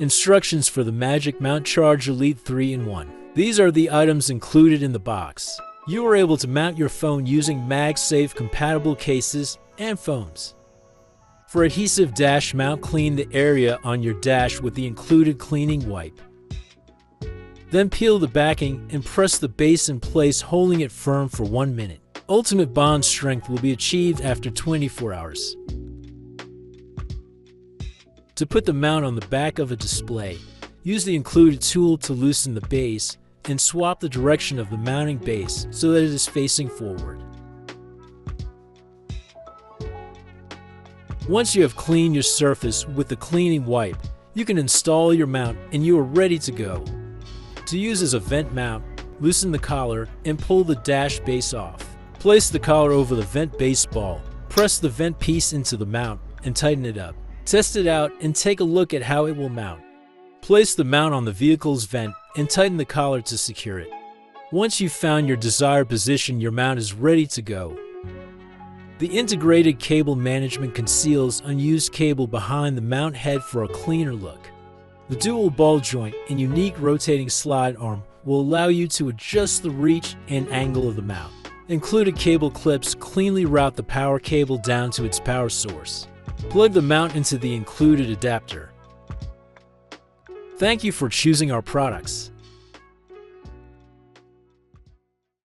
Instructions for the MagicMount Charge Elite 3-in-1. These are the items included in the box. You are able to mount your phone using MagSafe compatible cases and foams. For adhesive dash mount, clean the area on your dash with the included cleaning wipe. Then peel the backing and press the base in place, holding it firm for 1 minute. Ultimate bond strength will be achieved after 24 hours. To put the mount on the back of a display, use the included tool to loosen the base and swap the direction of the mounting base so that it is facing forward. Once you have cleaned your surface with the cleaning wipe, you can install your mount and you are ready to go. To use as a vent mount, loosen the collar and pull the dash base off. Place the collar over the vent base ball, press the vent piece into the mount and tighten it up. Test it out and take a look at how it will mount. Place the mount on the vehicle's vent and tighten the collar to secure it. Once you've found your desired position, your mount is ready to go. The integrated cable management conceals unused cable behind the mount head for a cleaner look. The dual ball joint and unique rotating slide arm will allow you to adjust the reach and angle of the mount. Included cable clips cleanly route the power cable down to its power source. Plug the mount into the included adapter. Thank you for choosing our products.